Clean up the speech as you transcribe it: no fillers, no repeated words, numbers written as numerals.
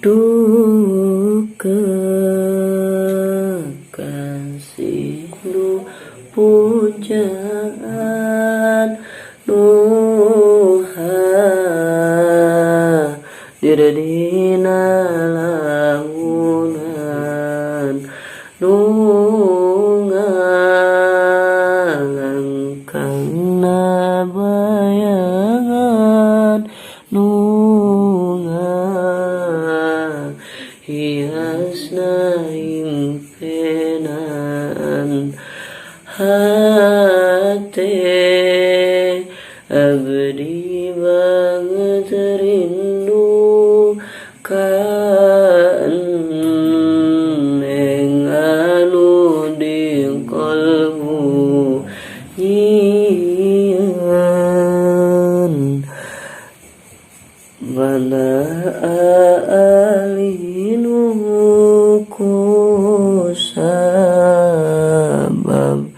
duka kasih nu pujaan nuha dina launan ngalangkangna bayangan hiasna impenan hate abdi banget rindu neng anu di kalbu nyian mana alinu ku sabab